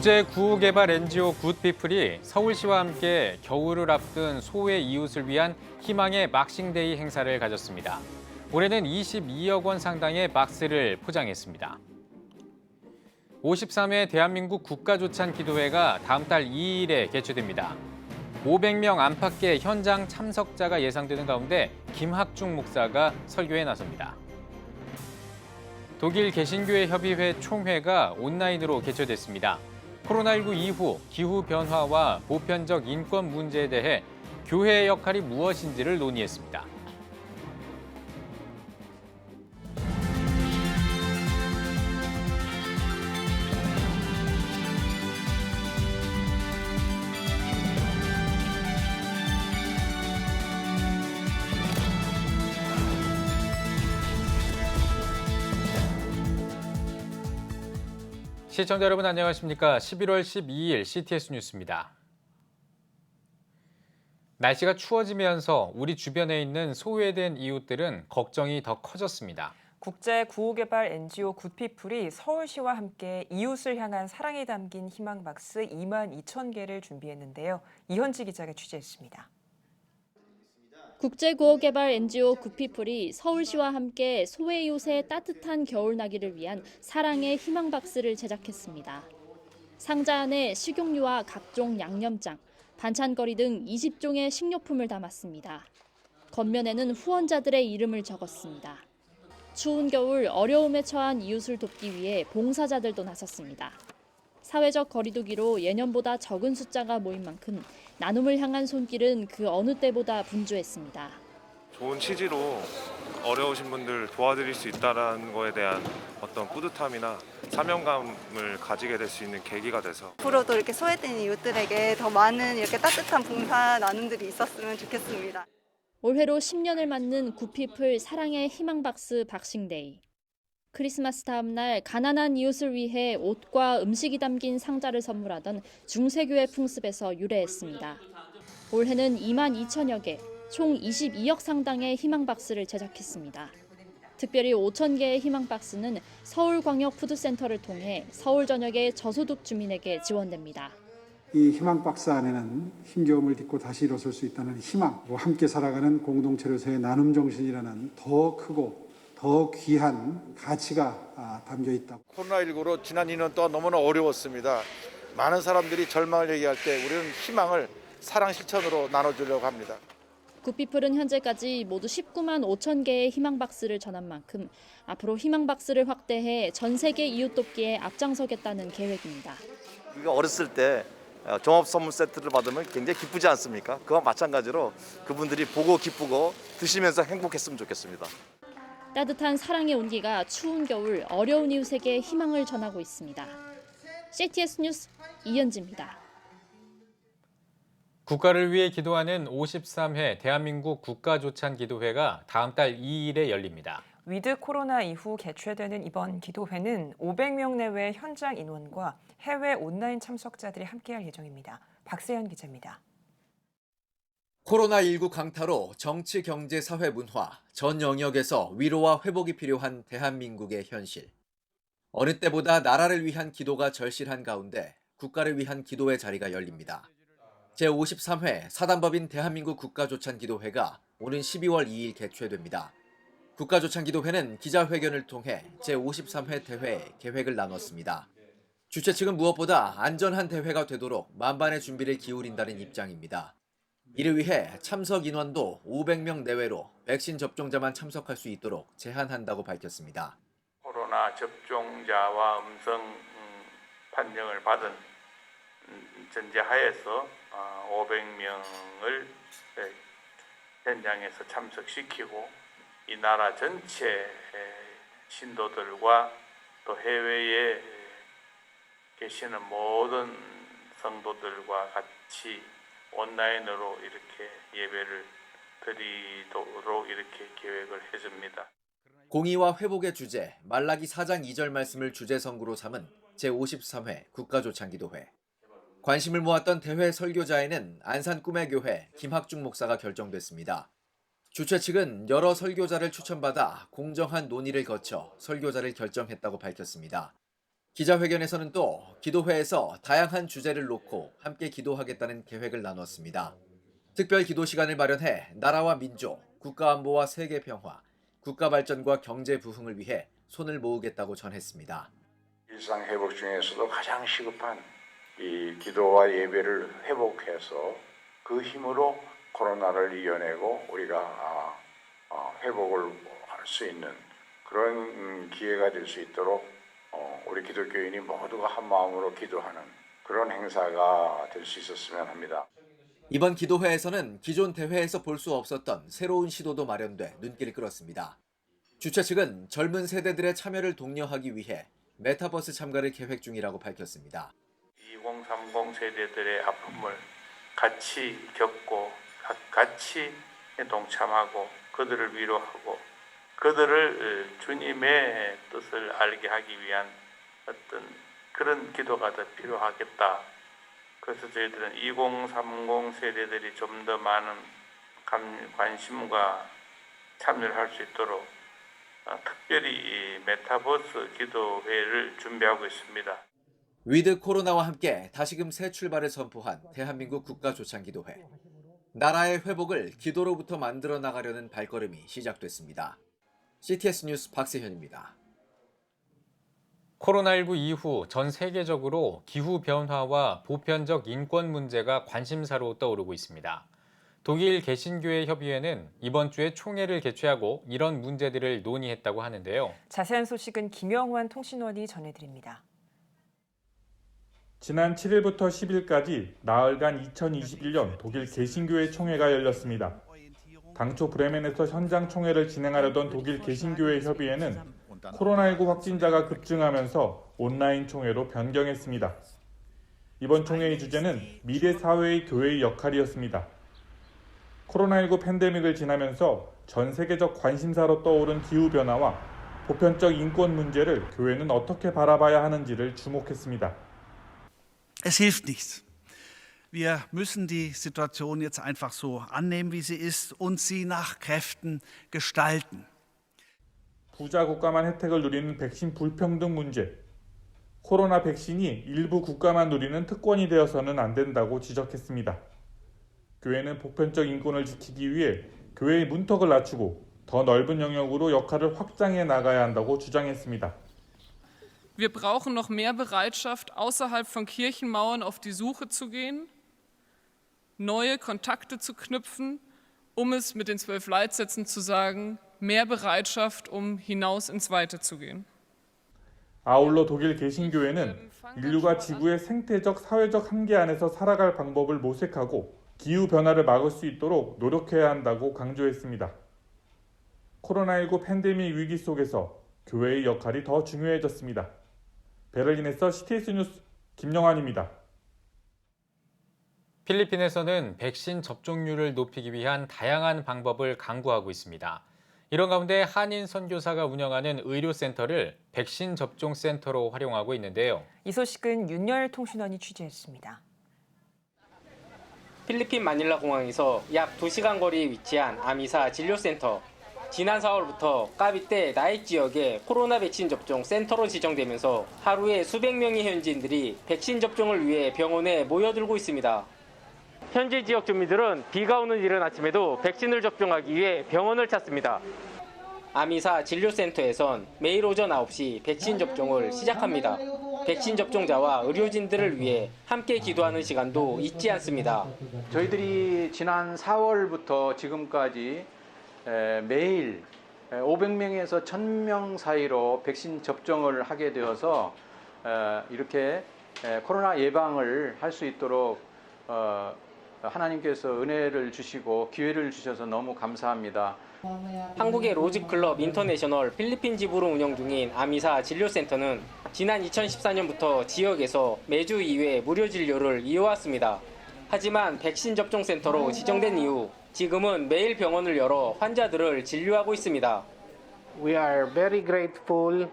국제 구호개발 NGO 굿피플이 서울시와 함께 겨울을 앞둔 소외 이웃을 위한 희망의 막싱데이 행사를 가졌습니다. 올해는 22억 원 상당의 박스를 포장했습니다. 53회 대한민국 국가조찬기도회가 다음 달 2일에 개최됩니다. 500명 안팎의 현장 참석자가 예상되는 가운데 김학중 목사가 설교에 나섭니다. 독일 개신교회 협의회 총회가 온라인으로 개최됐습니다. 코로나19 이후 기후변화와 보편적 인권 문제에 대해 교회의 역할이 무엇인지를 논의했습니다. 시청자 여러분 안녕하십니까? 11월 12일 CTS 뉴스입니다. 날씨가 추워지면서 우리 주변에 있는 소외된 이웃들은 걱정이 더 커졌습니다. 국제 구호개발 NGO 굿피플이 서울시와 함께 이웃을 향한 사랑이 담긴 희망박스 2만 2천 개를 준비했는데요. 이현지 기자가 취재했습니다. 국제구호개발 NGO 굿피플이 서울시와 함께 소외 이웃의 따뜻한 겨울나기를 위한 사랑의 희망박스를 제작했습니다. 상자 안에 식용유와 각종 양념장, 반찬거리 등 20종의 식료품을 담았습니다. 겉면에는 후원자들의 이름을 적었습니다. 추운 겨울 어려움에 처한 이웃을 돕기 위해 봉사자들도 나섰습니다. 사회적 거리두기로 예년보다 적은 숫자가 모인 만큼 나눔을 향한 손길은 그 어느 때보다 분주했습니다. 좋은 취지로 어려우신 분들 도와드릴 수 있다는 거에 대한 어떤 뿌듯함이나 사명감을 가지게 될 수 있는 계기가 돼서 앞으로도 이렇게 소외된 이웃들에게 더 많은 이렇게 따뜻한 봉사 나눔들이 있었으면 좋겠습니다. 올해로 10년을 맞는 굿피플 사랑의 희망박스 박싱데이. 크리스마스 다음 날 가난한 이웃을 위해 옷과 음식이 담긴 상자를 선물하던 중세교회 풍습에서 유래했습니다. 올해는 2만 2천여 개, 총 22억 상당의 희망박스를 제작했습니다. 특별히 5천 개의 희망박스는 서울광역푸드센터를 통해 서울 전역의 저소득 주민에게 지원됩니다. 이 희망박스 안에는 힘겨움을 딛고 다시 일어설 수 있다는 희망, 함께 살아가는 공동체로서의 나눔 정신이라는 더 크고 더 귀한 가치가 담겨 있다. 코로나19로 지난 2년 동안 너무나 어려웠습니다. 많은 사람들이 절망을 얘기할 때 우리는 희망을 사랑 실천으로 나눠주려고 합니다. 굿피플은 현재까지 모두 19만 5천 개의 희망박스를 전한 만큼 앞으로 희망박스를 확대해 전 세계 이웃 돕기에 앞장서겠다는 계획입니다. 우리가 어렸을 때 종합 선물 세트를 받으면 굉장히 기쁘지 않습니까? 그와 마찬가지로 그분들이 보고 기쁘고 드시면서 행복했으면 좋겠습니다. 따뜻한 사랑의 온기가 추운 겨울 어려운 이웃에게 희망을 전하고 있습니다. CTS 뉴스 이현지입니다. 국가를 위해 기도하는 53회 대한민국 국가조찬기도회가 다음 달 2일에 열립니다. 위드 코로나 이후 개최되는 이번 기도회는 500명 내외 현장 인원과 해외 온라인 참석자들이 함께할 예정입니다. 박세현 기자입니다. 코로나19 강타로 정치, 경제, 사회, 문화 전 영역에서 위로와 회복이 필요한 대한민국의 현실. 어느 때보다 나라를 위한 기도가 절실한 가운데 국가를 위한 기도의 자리가 열립니다. 제53회 사단법인 대한민국 국가조찬기도회가 오는 12월 2일 개최됩니다. 국가조찬기도회는 기자회견을 통해 제53회 대회 계획을 나눴습니다. 주최 측은 무엇보다 안전한 대회가 되도록 만반의 준비를 기울인다는 입장입니다. 이를 위해 참석 인원도 500명 내외로 백신 접종자만 참석할 수 있도록 제한한다고 밝혔습니다. 코로나 접종자와 음성 판정을 받은 전제하에서 500명을 현장에서 참석시키고 이 나라 전체 신도들과 또 해외에 계시는 모든 성도들과 같이 온라인으로 이렇게 예배를 드리도록 이렇게 계획을 해줍니다. 공의와 회복의 주제, 말라기 4장 2절 말씀을 주제 성구로 삼은 제53회 국가조찬기도회. 관심을 모았던 대회 설교자에는 안산 꿈의 교회 김학중 목사가 결정됐습니다. 주최 측은 여러 설교자를 추천받아 공정한 논의를 거쳐 설교자를 결정했다고 밝혔습니다. 기자회견에서는 또 기도회에서 다양한 주제를 놓고 함께 기도하겠다는 계획을 나눴습니다. 특별 기도 시간을 마련해 나라와 민족, 국가안보와 세계 평화, 국가 발전과 경제 부흥을 위해 손을 모으겠다고 전했습니다. 일상 회복 중에서도 가장 시급한 이 기도와 예배를 회복해서 그 힘으로 코로나를 이겨내고 우리가 회복을 할 수 있는 그런 기회가 될 수 있도록 우리 기독교인이 모두가 한 마음으로 기도하는 그런 행사가 될 수 있었으면 합니다. 이번 기도회에서는 기존 대회에서 볼 수 없었던 새로운 시도도 마련돼 눈길을 끌었습니다. 주최 측은 젊은 세대들의 참여를 독려하기 위해 메타버스 참가를 계획 중이라고 밝혔습니다. 2030 세대들의 아픔을 같이 겪고 같이 동참하고 그들을 위로하고 그들을 주님의 뜻을 알게 하기 위한 어떤 그런 기도가 더 필요하겠다. 그래서 저희들은 2030 세대들이 좀 더 많은 관심과 참여를 할 수 있도록 특별히 이 메타버스 기도회를 준비하고 있습니다. 위드 코로나와 함께 다시금 새 출발을 선포한 대한민국 국가조창기도회. 나라의 회복을 기도로부터 만들어 나가려는 발걸음이 시작됐습니다. CTS 뉴스 박세현입니다. 코로나19 이후 전 세계적으로 기후변화와 보편적 인권 문제가 관심사로 떠오르고 있습니다. 독일 개신교회 협의회는 이번 주에 총회를 개최하고 이런 문제들을 논의했다고 하는데요. 자세한 소식은 김영환 통신원이 전해드립니다. 지난 7일부터 10일까지 나흘간 2021년 독일 개신교회 총회가 열렸습니다. 당초 브레멘에서 현장 총회를 진행하려던 독일 개신교회 협의회는 코로나19 확진자가 급증하면서 온라인 총회로 변경했습니다. 이번 총회의 주제는 미래 사회의 교회의 역할이었습니다. 코로나19 팬데믹을 지나면서 전 세계적 관심사로 떠오른 기후변화와 보편적 인권 문제를 교회는 어떻게 바라봐야 하는지를 주목했습니다. Es hilft nichts. Wir müssen die Situation jetzt einfach so annehmen, wie sie ist, und sie nach Kräften gestalten. 부자 국가만 혜택을 누리는 백신 불평등 문제. 코로나 백신이 일부 국가만 누리는 특권이 되어서는 안 된다고 지적했습니다. 교회는 보편적 인권을 지키기 위해 교회의 문턱을 낮추고 더 넓은 영역으로 역할을 확장해 나가야 한다고 주장했습니다. Wir brauchen noch mehr Bereitschaft, außerhalb von Kirchenmauern auf die Suche zu gehen, neue Kontakte zu knüpfen, um es mit den 12 Leitsätzen zu sagen, mehr Bereitschaft, um hinaus ins Weite zu gehen. 아울러 독일 개신교회는 인류가 지구의 생태적, 사회적 한계 안에서 살아갈 방법을 모색하고 기후변화를 막을 수 있도록 노력해야 한다고 강조했습니다. 코로나19 팬데믹 위기 속에서 교회의 역할이 더 중요해졌습니다. 베를린에서 CTS 뉴스 김영환입니다. 필리핀에서는 백신 접종률을 높이기 위한 다양한 방법을 강구하고 있습니다. 이런 가운데 한인 선교사가 운영하는 의료센터를 백신 접종 센터로 활용하고 있는데요. 이 소식은 윤열 통신원이 취재했습니다. 필리핀 마닐라 공항에서 약 2시간 거리에 위치한 아미사 진료센터. 지난 4월부터 까비떼 나익 지역의 코로나 백신 접종 센터로 지정되면서 하루에 수백 명의 현지인들이 백신 접종을 위해 병원에 모여들고 있습니다. 현지 지역 주민들은 비가 오는 이른 아침에도 백신을 접종하기 위해 병원을 찾습니다. 아미사 진료센터에선 매일 오전 9시 백신 접종을 시작합니다. 백신 접종자와 의료진들을 위해 함께 기도하는 시간도 잊지 않습니다. 저희들이 지난 4월부터 지금까지 매일 500명에서 1000명 사이로 백신 접종을 하게 되어서 이렇게 코로나 예방을 할 수 있도록 하나님께서 은혜를 주시고 기회를 주셔서 너무 감사합니다. 한국의 로즈클럽 인터내셔널 필리핀 지부로 운영 중인 아미사 진료센터는 지난 2014년부터 지역에서 매주 2회 무료 진료를 이어왔습니다. 하지만 백신 접종 센터로 지정된 이후 지금은 매일 병원을 열어 환자들을 진료하고 있습니다. We are very grateful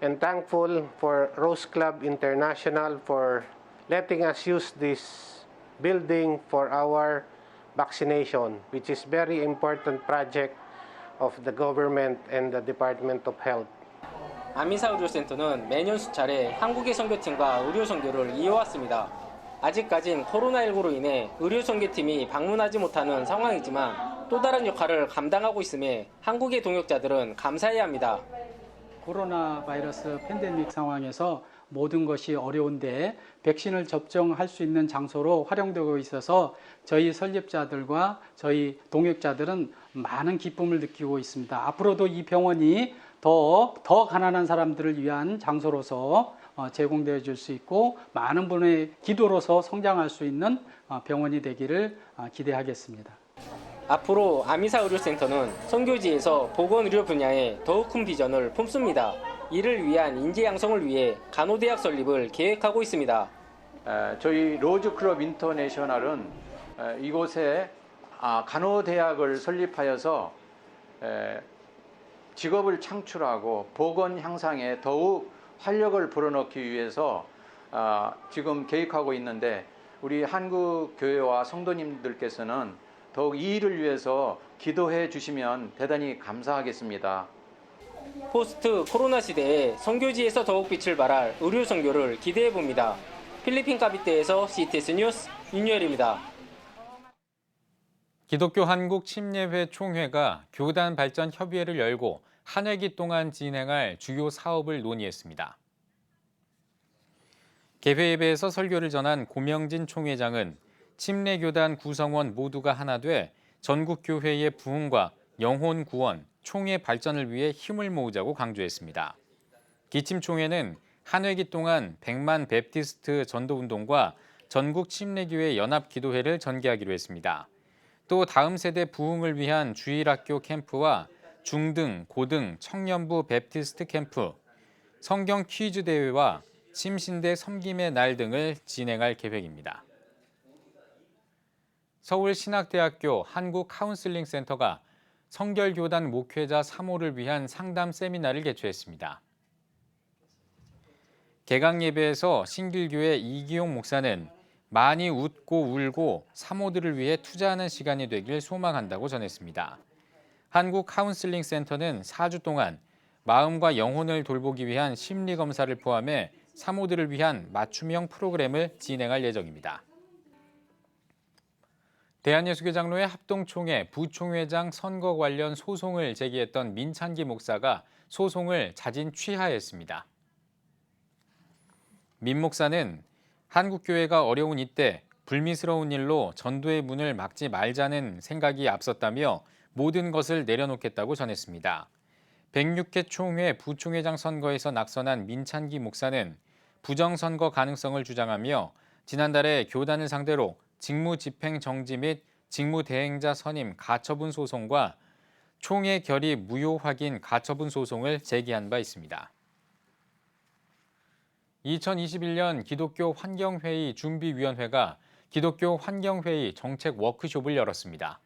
and thankful for Rose Club International for letting us use this building for our vaccination, which is very important project of the government and the Department of Health. 아미사 의료센터는 매년 수차례 한국의 선교팀과 의료 선교를 이어왔습니다. 아직까진 코로나19로 인해 의료 선교팀이 방문하지 못하는 상황이지만 또 다른 역할을 감당하고 있음에 한국의 동역자들은 감사해야 합니다. 코로나 바이러스 팬데믹 상황에서 모든 것이 어려운데 백신을 접종할 수 있는 장소로 활용되고 있어서 저희 설립자들과 저희 동역자들은 많은 기쁨을 느끼고 있습니다. 앞으로도 이 병원이 더 가난한 사람들을 위한 장소로서 제공되어 줄 수 있고 많은 분의 기도로서 성장할 수 있는 병원이 되기를 기대하겠습니다. 앞으로 아미사 의료센터는 선교지에서 보건의료 분야에 더욱 큰 비전을 품습니다. 이를 위한 인재 양성을 위해 간호대학 설립을 계획하고 있습니다. 저희 로즈클럽 인터내셔널은 이곳에 간호대학을 설립하여서 직업을 창출하고 보건 향상에 더욱 활력을 불어넣기 위해서 지금 계획하고 있는데 우리 한국 교회와 성도님들께서는 더욱 이 일을 위해서 기도해 주시면 대단히 감사하겠습니다. 포스트 코로나 시대에 선교지에서 더욱 빛을 발할 의료 선교를 기대해 봅니다. 필리핀 카비테에서 CTS 뉴스 윤유열입니다. 기독교 한국 침례회 총회가 교단 발전 협의회를 열고 한 회기 동안 진행할 주요 사업을 논의했습니다. 개회 예배에서 설교를 전한 고명진 총회장은 침례교단 구성원 모두가 하나 돼 전국 교회의 부흥과 영혼 구원, 총회 발전을 위해 힘을 모으자고 강조했습니다. 기침 총회는 한 회기 동안 100만 베프티스트 전도운동과 전국 침례교회 연합기도회를 전개하기로 했습니다. 또 다음 세대 부흥을 위한 주일학교 캠프와 중등, 고등, 청년부 베프티스트 캠프, 성경 퀴즈 대회와 침신대 섬김의 날 등을 진행할 계획입니다. 서울신학대학교 한국카운슬링센터가 성결교단 목회자 3호를 위한 상담 세미나를 개최했습니다. 개강 예배에서 신길교회 이기용 목사는 많이 웃고 울고 사모들을 위해 투자하는 시간이 되길 소망한다고 전했습니다. 한국카운슬링센터는 4주 동안 마음과 영혼을 돌보기 위한 심리검사를 포함해 사모들을 위한 맞춤형 프로그램을 진행할 예정입니다. 대한예수교장로회 합동총회 부총회장 선거 관련 소송을 제기했던 민찬기 목사가 소송을 자진 취하했습니다. 민 목사는 한국교회가 어려운 이때 불미스러운 일로 전도의 문을 막지 말자는 생각이 앞섰다며 모든 것을 내려놓겠다고 전했습니다. 106회 총회 부총회장 선거에서 낙선한 민찬기 목사는 부정선거 가능성을 주장하며 지난달에 교단을 상대로 직무집행 정지 및 직무대행자 선임 가처분 소송과 총회 결의 무효 확인 가처분 소송을 제기한 바 있습니다. 2021년 기독교 환경회의 준비위원회가 기독교 환경회의 정책 워크숍을 열었습니다.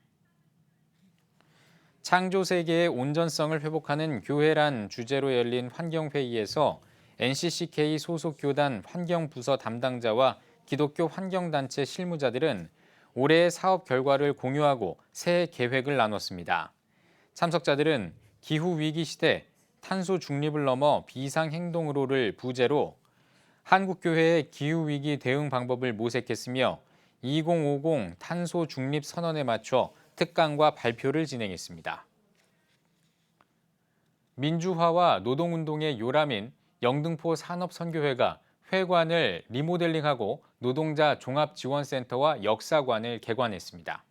창조세계의 온전성을 회복하는 교회란 주제로 열린 환경회의에서 NCCK 소속 교단 환경부서 담당자와 기독교 환경단체 실무자들은 올해의 사업 결과를 공유하고 새해 계획을 나눴습니다. 참석자들은 기후위기 시대 탄소 중립을 넘어 비상행동으로를 부제로 한국교회의 기후위기 대응 방법을 모색했으며 2050 탄소 중립 선언에 맞춰 특강과 발표를 진행했습니다. 민주화와 노동운동의 요람인 영등포 산업선교회가 회관을 리모델링하고 노동자 종합지원센터와 역사관을 개관했습니다.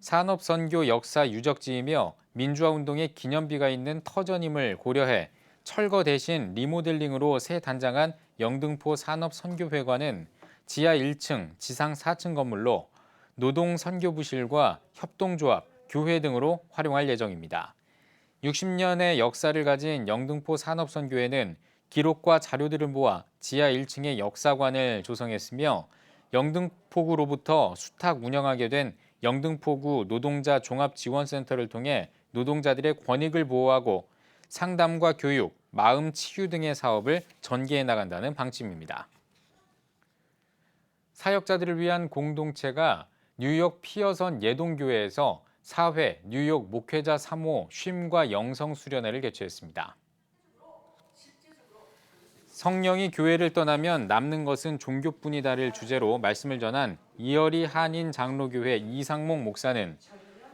산업선교 역사 유적지이며 민주화운동의 기념비가 있는 터전임을 고려해 철거 대신 리모델링으로 새 단장한 영등포 산업선교회관은 지하 1층, 지상 4층 건물로 노동선교부실과 협동조합, 교회 등으로 활용할 예정입니다. 60년의 역사를 가진 영등포 산업선교회는 기록과 자료들을 모아 지하 1층의 역사관을 조성했으며 영등포구로부터 수탁 운영하게 된 영등포구 노동자 종합지원센터를 통해 노동자들의 권익을 보호하고 상담과 교육, 마음 치유 등의 사업을 전개해 나간다는 방침입니다. 사역자들을 위한 공동체가 뉴욕 피어선 예동교회에서 4회 뉴욕 목회자 3호 쉼과 영성 수련회를 개최했습니다. 성령이 교회를 떠나면 남는 것은 종교뿐이다를 주제로 말씀을 전한 이어리 한인 장로교회 이상목 목사는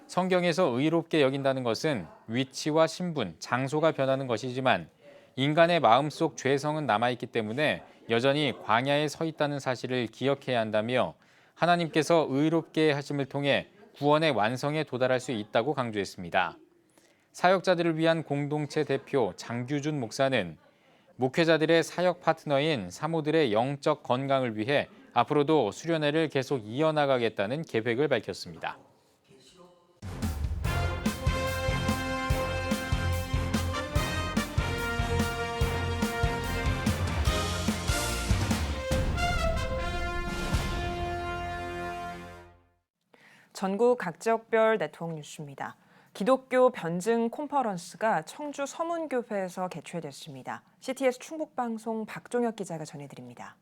성경에서 의롭게 여긴다는 것은 위치와 신분, 장소가 변하는 것이지만 인간의 마음속 죄성은 남아있기 때문에 여전히 광야에 서 있다는 사실을 기억해야 한다며 하나님께서 의롭게 하심을 통해 구원의 완성에 도달할 수 있다고 강조했습니다. 사역자들을 위한 공동체 대표 장규준 목사는 목회자들의 사역 파트너인 사모들의 영적 건강을 위해 앞으로도 수련회를 계속 이어나가겠다는 계획을 밝혔습니다. 전국 각 지역별 네트워크 뉴스입니다. 기독교 변증 컨퍼런스가 청주 서문교회에서 개최됐습니다. CTS 충북방송 박종혁 기자가 전해드립니다.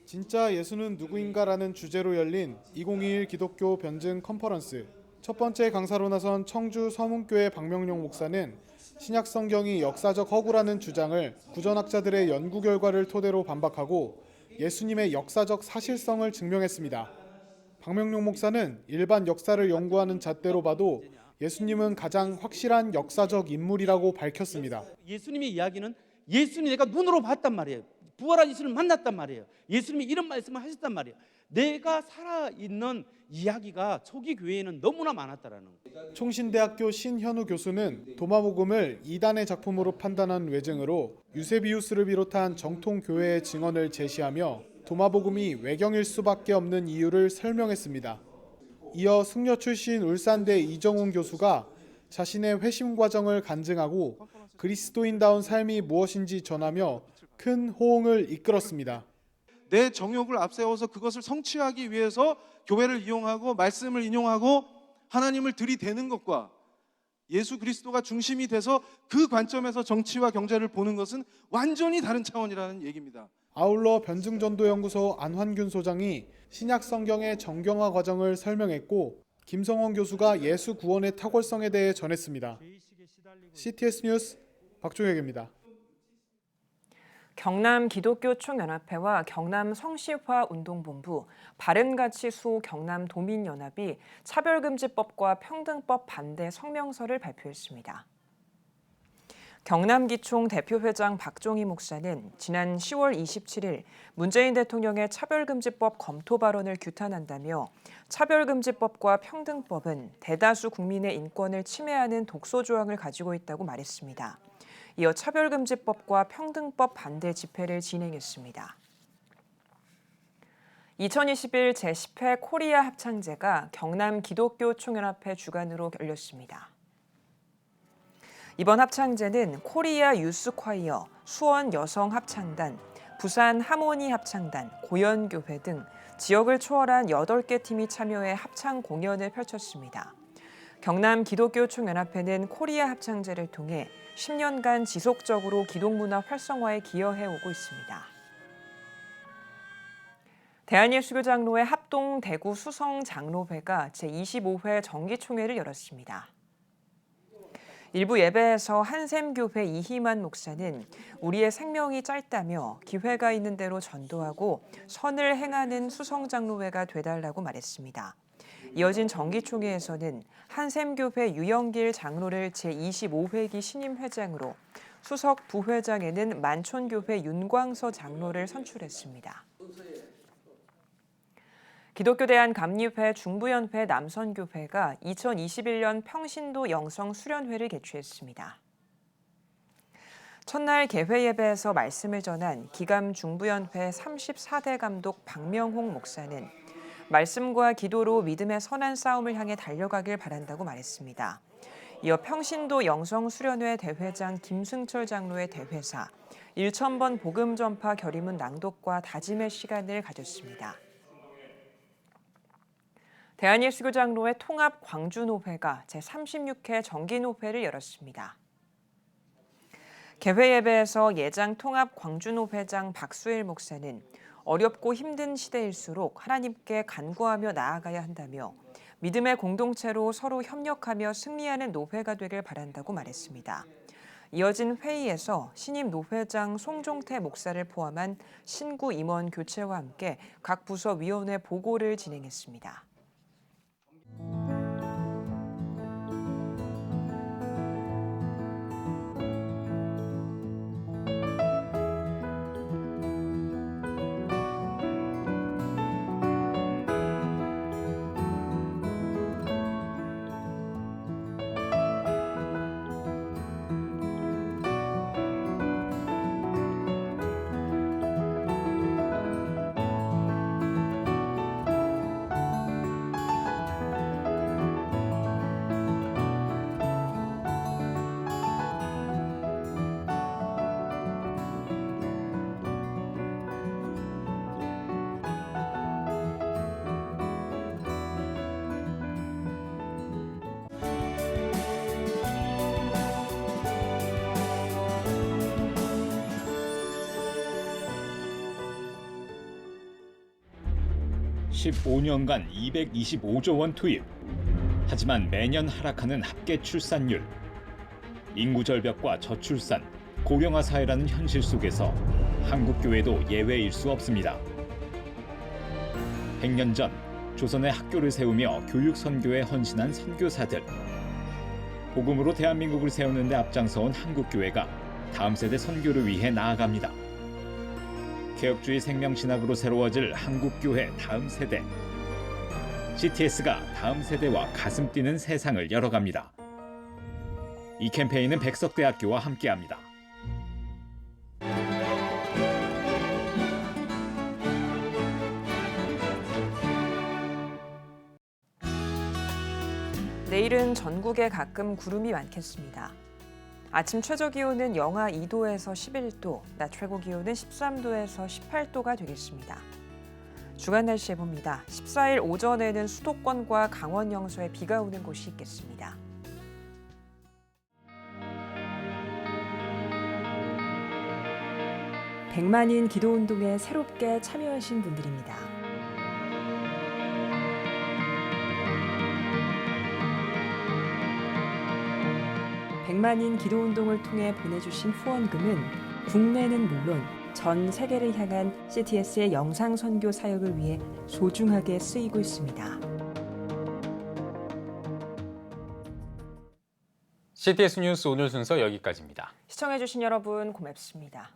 진짜 예수는 누구인가라는 주제로 열린 2021 기독교 변증 컨퍼런스. 첫 번째 강사로 나선 청주 서문교회 박명용 목사는 신약 성경이 역사적 허구라는 주장을 구전학자들의 연구 결과를 토대로 반박하고 예수님의 역사적 사실성을 증명했습니다. 박명용 목사는 일반 역사를 연구하는 잣대로 봐도 예수님은 가장 확실한 역사적 인물이라고 밝혔습니다. 예수님의 이야기는 예수님이 내가 눈으로 봤단 말이에요. 부활한 예수님을 만났단 말이에요. 예수님이 이런 말씀을 하셨단 말이에요. 내가 살아있는 이야기가 초기 교회에는 너무나 많았다라는 거예요. 총신대학교 신현우 교수는 도마복음을 이단의 작품으로 판단한 외증으로 유세비우스를 비롯한 정통 교회의 증언을 제시하며 도마복음이 외경일 수밖에 없는 이유를 설명했습니다. 이어 승려 출신 울산대 이정훈 교수가 자신의 회심 과정을 간증하고 그리스도인다운 삶이 무엇인지 전하며 큰 호응을 이끌었습니다. 내 정욕을 앞세워서 그것을 성취하기 위해서 교회를 이용하고 말씀을 인용하고 하나님을 들이대는 것과 예수 그리스도가 중심이 돼서 그 관점에서 정치와 경제를 보는 것은 완전히 다른 차원이라는 얘기입니다. 아울러 변증전도연구소 안환균 소장이 신약 성경의 정경화 과정을 설명했고 김성원 교수가 예수 구원의 탁월성에 대해 전했습니다. CTS 뉴스 박종혁입니다. 경남 기독교총연합회와 경남 성시화운동본부, 바른가치수호 경남도민연합이 차별금지법과 평등법 반대 성명서를 발표했습니다. 경남기총 대표회장 박종희 목사는 지난 10월 27일 문재인 대통령의 차별금지법 검토 발언을 규탄한다며 차별금지법과 평등법은 대다수 국민의 인권을 침해하는 독소조항을 가지고 있다고 말했습니다. 이어 차별금지법과 평등법 반대 집회를 진행했습니다. 2021 제10회 코리아 합창제가 경남 기독교총연합회 주관으로 열렸습니다. 이번 합창제는 코리아 유스콰이어, 수원 여성합창단, 부산 하모니 합창단, 고연교회 등 지역을 초월한 8개 팀이 참여해 합창 공연을 펼쳤습니다. 경남 기독교총연합회는 코리아 합창제를 통해 10년간 지속적으로 기독문화 활성화에 기여해오고 있습니다. 대한예수교장로회 합동 대구 수성 장로회가 제25회 정기총회를 열었습니다. 일부 예배에서 한샘교회 이희만 목사는 우리의 생명이 짧다며 기회가 있는 대로 전도하고 선을 행하는 수성장로회가 되달라고 말했습니다. 이어진 정기총회에서는 한샘교회 유영길 장로를 제25회기 신임회장으로, 수석 부회장에는 만촌교회 윤광서 장로를 선출했습니다. 기독교대한감리회 중부연회 남선교회가 2021년 평신도 영성 수련회를 개최했습니다. 첫날 개회 예배에서 말씀을 전한 기감 중부연회 34대 감독 박명홍 목사는 말씀과 기도로 믿음의 선한 싸움을 향해 달려가길 바란다고 말했습니다. 이어 평신도 영성 수련회 대회장 김승철 장로의 대회사, 1000번 복음 전파 결의문 낭독과 다짐의 시간을 가졌습니다. 대한예수교장로회 통합 광주노회가 제36회 정기노회를 열었습니다. 개회 예배에서 예장 통합 광주노회장 박수일 목사는 어렵고 힘든 시대일수록 하나님께 간구하며 나아가야 한다며 믿음의 공동체로 서로 협력하며 승리하는 노회가 되길 바란다고 말했습니다. 이어진 회의에서 신임 노회장 송종태 목사를 포함한 신구 임원 교체와 함께 각 부서 위원회 보고를 진행했습니다. (15년간) 225조 원 투입. 하지만 매년 하락하는 합계 출산율. 인구 절벽과 저출산, 고령화 사회라는 현실 속에서 한국 교회도 예외일 수 없습니다. 100년 전 조선의 학교를 세우며 교육 선교에 헌신한 선교사들. 복음으로 대한민국을 세우는 데 앞장서온 한국 교회가 다음 세대 선교를 위해 나아갑니다. 개혁주의 생명신학으로 새로워질 한국교회 다음 세대. CTS가 다음 세대와 가슴 뛰는 세상을 열어갑니다. 이 캠페인은 백석대학교와 함께합니다. 내일은 전국에 가끔 구름이 많겠습니다. 아침 최저기온은 영하 2도에서 11도, 낮 최고기온은 13도에서 18도가 되겠습니다. 주간 날씨 해봅니다. 14일 오전에는 수도권과 강원 영서에 비가 오는 곳이 있겠습니다. 백만인 기도운동에 새롭게 참여하신 분들입니다. 백만인 기도운동을 통해 보내주신 후원금은 국내는 물론 전 세계를 향한 CTS의 영상 선교 사역을 위해 소중하게 쓰이고 있습니다. CTS 뉴스 오늘 순서 여기까지입니다. 시청해주신 여러분 고맙습니다.